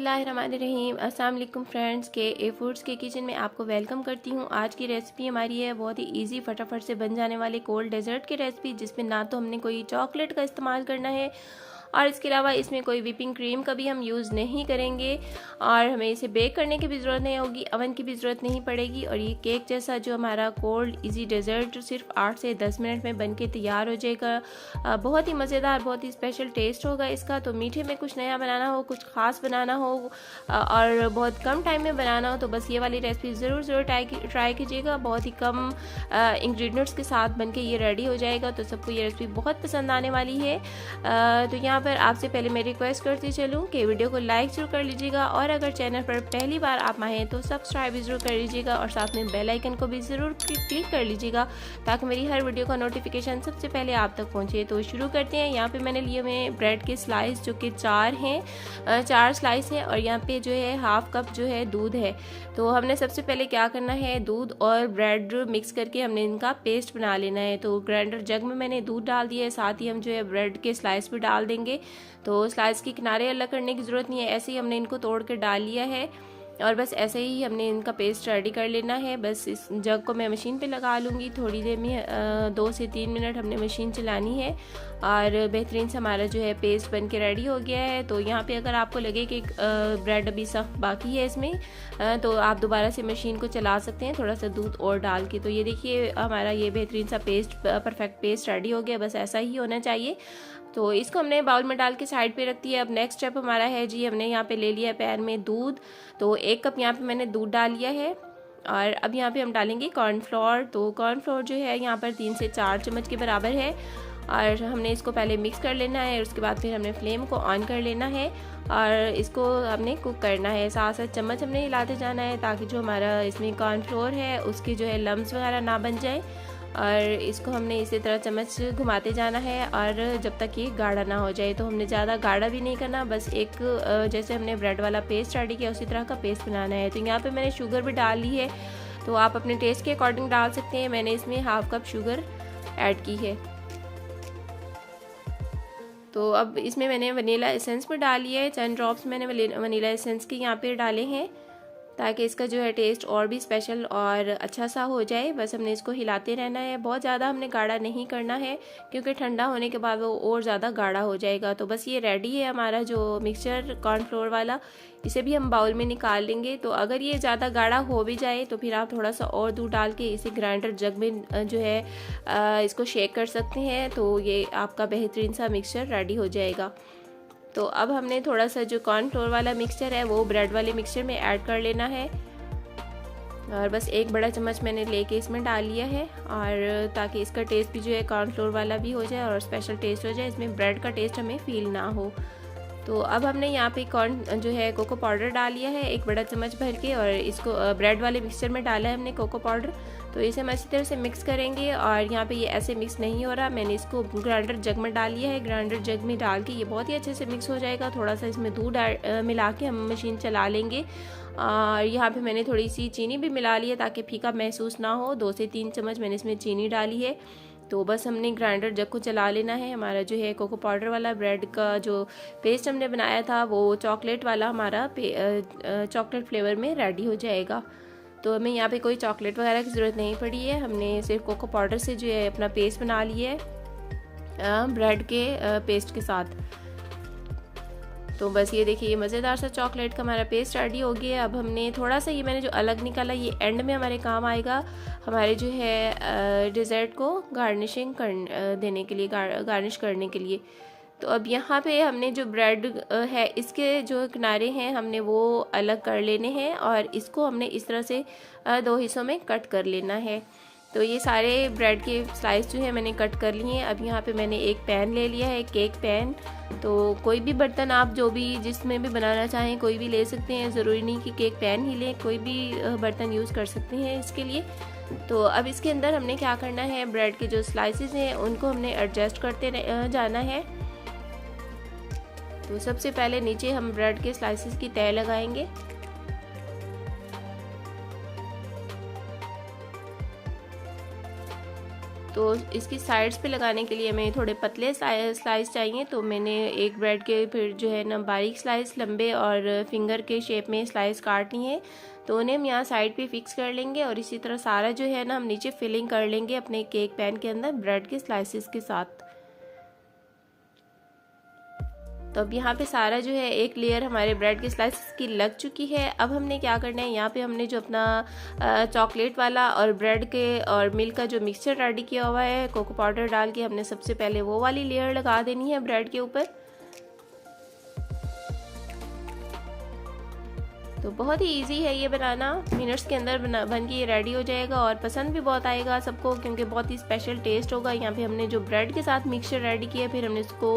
बिस्मिल्लाहिर्रहमानिर्रहीम। अस्सलाम वालेकुम फ्रेंड्स, के ए फूड्स के किचन में आपको वेलकम करती हूँ। आज की रेसिपी हमारी है बहुत ही इजी फटाफट से बन जाने वाले कोल्ड डेजर्ट की रेसिपी, जिसमें ना तो हमने कोई चॉकलेट का इस्तेमाल करना है और इसके अलावा इसमें कोई व्हिपिंग क्रीम का भी हम यूज़ नहीं करेंगे और हमें इसे बेक करने की भी ज़रूरत नहीं होगी, अवन की भी ज़रूरत नहीं पड़ेगी। और ये केक जैसा जो हमारा कोल्ड इजी डेजर्ट सिर्फ 8 से 10 मिनट में बनके तैयार हो जाएगा। बहुत ही मज़ेदार, बहुत ही स्पेशल टेस्ट होगा इसका। तो मीठे में कुछ नया बनाना हो, कुछ ख़ास बनाना हो और बहुत कम टाइम में बनाना हो तो बस ये वाली रेसिपी ज़रूर ट्राई कीजिएगा। बहुत ही कम इंग्रेडिएंट्स के साथ बनके ये रेडी हो जाएगा, तो सबको ये रेसिपी बहुत पसंद आने वाली है। तो यहाँ पर आपसे पहले मैं रिक्वेस्ट करती चलूँ कि वीडियो को लाइक जरूर कर लीजिएगा और अगर चैनल पर पहली बार आप आएँ तो सब्सक्राइब जरूर कर लीजिएगा और साथ में बेल आइकन को भी ज़रूर क्लिक कर लीजिएगा ताकि मेरी हर वीडियो का नोटिफिकेशन सबसे पहले आप तक पहुँचे। तो शुरू करते हैं। यहाँ पे मैंने लिए हुए ब्रेड के स्लाइस जो कि 4 हैं, 4 स्लाइस हैं और यहाँ पे जो है हाफ कप जो है दूध है। तो हमने सबसे पहले क्या करना है, दूध और ब्रेड मिक्स करके हमने इनका पेस्ट बना लेना है। तो ग्राइंडर जग में मैंने दूध डाल दिया है, साथ ही हम जो है ब्रेड के स्लाइस भी डाल देंगे। तो स्लाइस के किनारे अलग करने की ज़रूरत नहीं है, ऐसे ही हमने इनको तोड़ कर डाल लिया है और बस ऐसे ही हमने इनका पेस्ट रेडी कर लेना है। बस इस जग को मैं मशीन पे लगा लूँगी, थोड़ी देर में 2 से 3 मिनट हमने मशीन चलानी है और बेहतरीन से हमारा जो है पेस्ट बन के रेडी हो गया है। तो यहाँ पे अगर आपको लगे कि ब्रेड अभी सख्त बाकी है इसमें, तो आप दोबारा से मशीन को चला सकते हैं थोड़ा सा दूध और डाल के। तो ये देखिए हमारा ये बेहतरीन सा पेस्ट, परफेक्ट पेस्ट रेडी हो गया, बस ऐसा ही होना चाहिए। तो इसको हमने बाउल में डाल के साइड पे रख दिया। अब नेक्स्ट स्टेप हमारा है जी, हमने यहाँ पे ले लिया है पैन में दूध। तो 1 कप यहाँ पे मैंने दूध डाल लिया है और अब यहाँ पे हम डालेंगे कॉर्नफ्लोर। तो कॉर्नफ्लोर जो है यहाँ पर 3 से 4 चम्मच के बराबर है और हमने इसको पहले मिक्स कर लेना है। उसके बाद फिर हमने फ्लेम को ऑन कर लेना है और इसको हमने कुक करना है। 7 चम्मच हमने हिलाते जाना है ताकि जो हमारा इसमें कॉर्नफ्लोर है उसके जो है लम्स वगैरह ना बन जाए और इसको हमने इसी तरह चम्मच घुमाते जाना है और जब तक ये गाढ़ा ना हो जाए। तो हमने ज़्यादा गाढ़ा भी नहीं करना, बस एक जैसे हमने ब्रेड वाला पेस्ट रेडी किया उसी तरह का पेस्ट बनाना है। तो यहाँ पे मैंने शुगर भी डाल ली है, तो आप अपने टेस्ट के अकॉर्डिंग डाल सकते हैं। मैंने इसमें हाफ कप शुगर ऐड की है। तो अब इसमें मैंने वनीला एसेंस भी डाल लिया है, 10 ड्रॉप्स मैंने वनीला एसेंस के यहाँ पे डाले हैं ताकि इसका जो है टेस्ट और भी स्पेशल और अच्छा सा हो जाए। बस हमने इसको हिलाते रहना है, बहुत ज़्यादा हमने गाढ़ा नहीं करना है क्योंकि ठंडा होने के बाद वो और ज़्यादा गाढ़ा हो जाएगा। तो बस ये रेडी है हमारा जो मिक्सचर कॉर्नफ्लोर वाला, इसे भी हम बाउल में निकाल लेंगे। तो अगर ये ज़्यादा गाढ़ा हो भी जाए तो फिर आप थोड़ा सा और दूध डाल के इसे ग्राइंडर जग में जो है इसको शेक कर सकते हैं, तो ये आपका बेहतरीन सा मिक्सचर रेडी हो जाएगा। तो अब हमने थोड़ा सा जो कॉर्नफ्लोर वाला मिक्सचर है वो ब्रेड वाले मिक्सचर में ऐड कर लेना है और बस 1 बड़ा चम्मच मैंने लेके इसमें डाल लिया है और ताकि इसका टेस्ट भी जो है कॉर्नफ्लोर वाला भी हो जाए और स्पेशल टेस्ट हो जाए, इसमें ब्रेड का टेस्ट हमें फील ना हो। तो अब हमने यहाँ पे कॉर्न जो है कोको पाउडर डाल लिया है 1 बड़ा चम्मच भर के और इसको ब्रेड वाले मिक्सचर में डाला है हमने कोको पाउडर। तो इसे हम अच्छी तरह से मिक्स करेंगे और यहाँ पे ये ऐसे मिक्स नहीं हो रहा, मैंने इसको ग्राइंडर जग में डाल लिया है। ग्राइंडर जग में डाल के ये बहुत ही अच्छे से मिक्स हो जाएगा। थोड़ा सा इसमें दूध मिला के हम मशीन चला लेंगे और यहाँ पे मैंने थोड़ी सी चीनी भी मिला ली है ताकि फीका महसूस ना हो। 2 से 3 चम्मच मैंने इसमें चीनी डाली है। तो बस हमने ग्राइंडर जग को चला लेना है। हमारा जो है कोको पाउडर वाला ब्रेड का जो पेस्ट हमने बनाया था वो चॉकलेट वाला हमारा चॉकलेट फ्लेवर में रेडी हो जाएगा। तो हमें यहाँ पे कोई चॉकलेट वगैरह की ज़रूरत नहीं पड़ी है, हमने सिर्फ कोको पाउडर से जो है अपना पेस्ट बना लिया है ब्रेड के पेस्ट के साथ। तो बस ये देखिए ये मज़ेदार सा चॉकलेट का हमारा पेस्ट रेडी हो गया। अब हमने थोड़ा सा ये मैंने जो अलग निकाला ये एंड में हमारे काम आएगा, हमारे जो है डेजर्ट को गार्निशिंग देने के लिए, गार्निश करने के लिए। तो अब यहाँ पे हमने जो ब्रेड है इसके जो किनारे हैं हमने वो अलग कर लेने हैं और इसको हमने इस तरह से 2 हिस्सों में कट कर लेना है। तो ये सारे ब्रेड के स्लाइस जो है मैंने कट कर लिए हैं। अब यहाँ पे मैंने एक पैन ले लिया है, केक पैन। तो कोई भी बर्तन आप जो भी जिसमें भी बनाना चाहें कोई भी ले सकते हैं, ज़रूरी नहीं कि केक पैन ही लें, कोई भी बर्तन यूज़ कर सकते हैं इसके लिए। तो अब इसके अंदर हमने क्या करना है, ब्रेड के जो स्लाइसेस हैं उनको हमने एडजस्ट करते जाना है। तो सबसे पहले नीचे हम ब्रेड के स्लाइसेस की तह लगाएंगे। तो इसकी साइड्स पे लगाने के लिए हमें थोड़े पतले स्लाइस चाहिए। तो मैंने एक ब्रेड के फिर जो है ना बारीक स्लाइस लंबे और फिंगर के शेप में स्लाइस काट ली हैं। तो उन्हें हम यहाँ साइड पे फिक्स कर लेंगे और इसी तरह सारा जो है ना हम नीचे फिलिंग कर लेंगे अपने केक पैन के अंदर ब्रेड के स्लाइसेस के साथ। तो अब यहाँ पे सारा जो है एक लेयर हमारे ब्रेड के स्लाइसेस की लग चुकी है। अब हमने क्या करना है, यहाँ पे हमने जो अपना चॉकलेट वाला और ब्रेड के और मिल्क का जो मिक्सचर रेडी किया हुआ है कोको पाउडर डाल के, हमने सबसे पहले वो वाली लेयर लगा देनी है ब्रेड के ऊपर। तो बहुत ही इजी है ये बनाना, मिनट्स के अंदर बन के ये रेडी हो जाएगा और पसंद भी बहुत आएगा सबको, क्योंकि बहुत ही स्पेशल टेस्ट होगा। यहाँ पे हमने जो ब्रेड के साथ मिक्सचर रेडी किया, फिर हमने इसको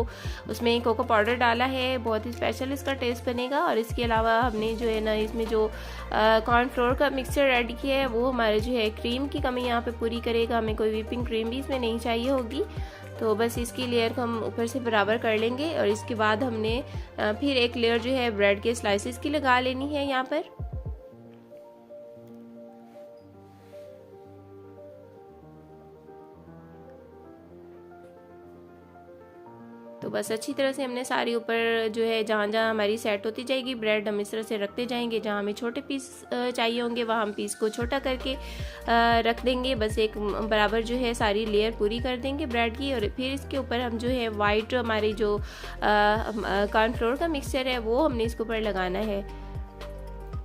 उसमें कोको पाउडर डाला है, बहुत ही स्पेशल इसका टेस्ट बनेगा। और इसके अलावा हमने जो है ना इसमें जो कॉर्नफ्लोर का मिक्सचर रेडी किया है वो हमारे जो है क्रीम की कमी यहाँ पे पूरी करेगा। हमें कोई व्हिपिंग क्रीम भी इसमें नहीं चाहिए होगी। तो बस इसकी लेयर को हम ऊपर से बराबर कर लेंगे और इसके बाद हमने फिर एक लेयर जो है ब्रेड के स्लाइसेस की लगा लेनी है यहाँ पर। तो बस अच्छी तरह से हमने सारी ऊपर जो है जहाँ जहाँ हमारी सेट होती जाएगी ब्रेड, हम इस तरह से रखते जाएंगे। जहाँ हमें छोटे पीस चाहिए होंगे वहाँ हम पीस को छोटा करके रख देंगे। बस एक बराबर जो है सारी लेयर पूरी कर देंगे ब्रेड की। और फिर इसके ऊपर हम जो है वाइट हमारी जो कॉर्नफ्लोर का मिक्सचर है वो हमने इसके ऊपर लगाना है।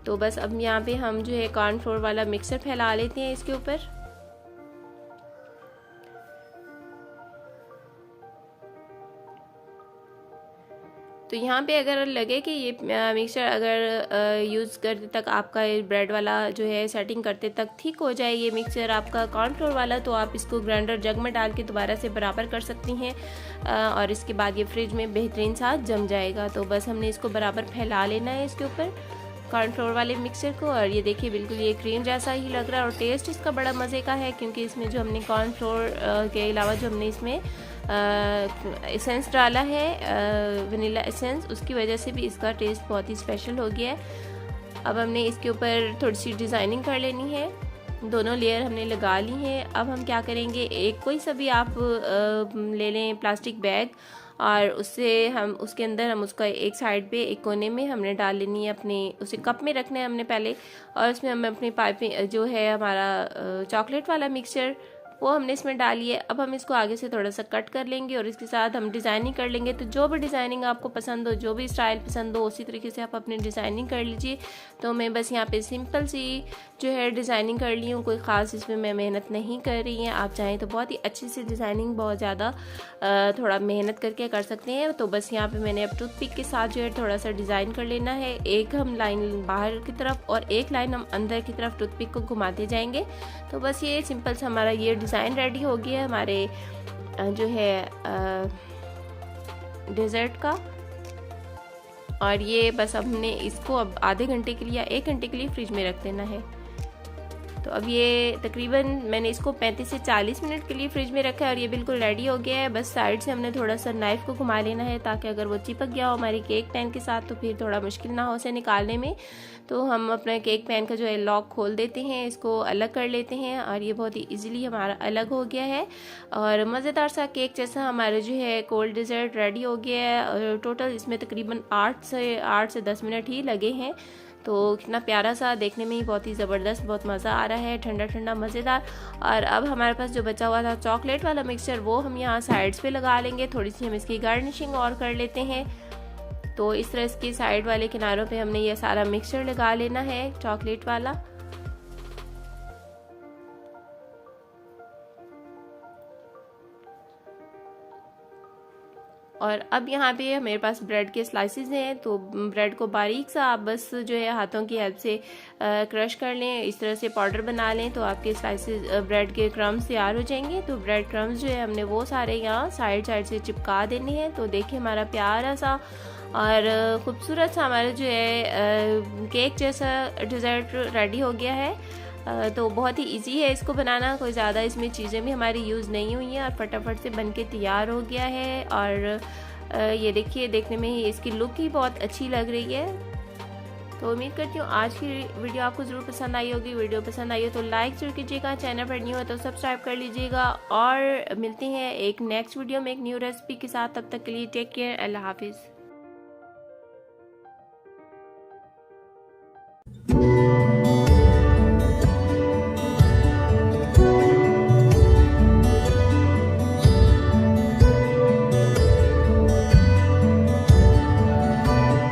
तो बस अब यहाँ पे हम जो है कॉर्नफ्लोर वाला मिक्सचर फैला लेते हैं इसके ऊपर। तो यहाँ पे अगर लगे कि ये मिक्सचर अगर यूज़ करते तक आपका ब्रेड वाला जो है सेटिंग करते तक ठीक हो जाए ये मिक्सचर आपका कॉर्नफ्लोर वाला, तो आप इसको ग्राइंडर जग में डाल के दोबारा से बराबर कर सकती हैं और इसके बाद ये फ्रिज में बेहतरीन सा जम जाएगा। तो बस हमने इसको बराबर फैला लेना है इसके ऊपर कॉर्नफ्लोर वाले मिक्सचर को। और ये देखिए बिल्कुल ये क्रीम जैसा ही लग रहा है और टेस्ट इसका बड़ा मज़े का है, क्योंकि इसमें जो हमने कॉर्नफ्लोर के अलावा जो हमने इसमें एसेंस डाला है वनीला एसेंस, उसकी वजह से भी इसका टेस्ट बहुत ही स्पेशल हो गया है। अब हमने इसके ऊपर थोड़ी सी डिज़ाइनिंग कर लेनी है, दोनों लेयर हमने लगा ली हैं। अब हम क्या करेंगे, एक कोई सा भी आप ले लें प्लास्टिक बैग और उससे हम उसके अंदर हम उसका एक साइड पे एक कोने में हमने डाल लेनी है अपने, उसे कप में रखना है हमने पहले, और उसमें हमें अपनी पाइपिंग जो है हमारा चॉकलेट वाला मिक्सचर वो हमने इसमें डाली है। अब हम इसको आगे से थोड़ा सा कट कर लेंगे और इसके साथ हम डिज़ाइनिंग कर लेंगे। तो जो भी डिज़ाइनिंग आपको पसंद हो, जो भी स्टाइल पसंद हो, उसी तरीके से आप अपनी डिज़ाइनिंग कर लीजिए। तो मैं बस यहाँ पे सिंपल सी जो है डिज़ाइनिंग कर ली हूँ, कोई ख़ास इसमें मैं मेहनत नहीं कर रही हैं। आप चाहें तो बहुत ही अच्छी सी डिज़ाइनिंग बहुत ज़्यादा थोड़ा मेहनत करके कर सकते हैं। तो बस यहाँ पर मैंने अब टूथपिक के साथ जो है थोड़ा सा डिज़ाइन कर लेना है। एक हम लाइन बाहर की तरफ और एक लाइन हम अंदर की तरफ टूथपिक को घुमाते जाएंगे। तो बस ये सिंपल सा हमारा ये डिज़ाइन रेडी हो गया है हमारे जो है डेजर्ट का। और ये बस अब हमने इसको अब आधे घंटे के लिए या 1 घंटे के लिए फ्रिज में रख देना है। तो अब ये तकरीबन मैंने इसको 35 से 40 मिनट के लिए फ्रिज में रखा है और ये बिल्कुल रेडी हो गया है। बस साइड से हमने थोड़ा सा नाइफ़ को घुमा लेना है ताकि अगर वो चिपक गया हो हमारी केक पैन के साथ तो फिर थोड़ा मुश्किल ना हो उसे निकालने में। तो हम अपना केक पैन का जो है लॉक खोल देते हैं, इसको अलग कर लेते हैं और ये बहुत ही ईजिली हमारा अलग हो गया है और मज़ेदार सा केक जैसा हमारा जो है कोल्ड डेजर्ट रेडी हो गया है। और टोटल इसमें तकरीबन 8 से 10 मिनट ही लगे हैं। तो कितना प्यारा सा, देखने में ही बहुत ही ज़बरदस्त, बहुत मज़ा आ रहा है, ठंडा ठंडा मज़ेदार। और अब हमारे पास जो बचा हुआ था चॉकलेट वाला मिक्सचर वो हम यहाँ साइड्स पे लगा लेंगे। थोड़ी सी हम इसकी गार्निशिंग और कर लेते हैं। तो इस तरह इसकी साइड वाले किनारों पे हमने ये सारा मिक्सचर लगा लेना है चॉकलेट वाला। और अब यहाँ पे मेरे पास ब्रेड के स्लाइसेस हैं, तो ब्रेड को बारीक सा आप बस जो है हाथों की हेल्प से क्रश कर लें, इस तरह से पाउडर बना लें तो आपके स्लाइसेस ब्रेड के क्रम्स तैयार हो जाएंगे। तो ब्रेड क्रम्स जो है हमने वो सारे यहाँ साइड से चिपका देने हैं। तो देखिए हमारा प्यारा सा और ख़ूबसूरत सा हमारा जो है केक जैसा डिज़र्ट रेडी हो गया है। तो बहुत ही इजी है इसको बनाना, कोई ज़्यादा इसमें चीज़ें भी हमारी यूज़ नहीं हुई हैं और फटाफट से बनके तैयार हो गया है। और ये देखिए देखने में ही इसकी लुक ही बहुत अच्छी लग रही है। तो उम्मीद करती हूँ आज की वीडियो आपको ज़रूर पसंद आई होगी। वीडियो पसंद आई हो तो लाइक जरूर कीजिएगा, चैनल पर न्यू है तो सब्सक्राइब कर लीजिएगा और मिलते हैं एक नेक्स्ट वीडियो में एक न्यू रेसिपी के साथ। तब तक के लिए टेक केयर, अल्लाह हाफिज़।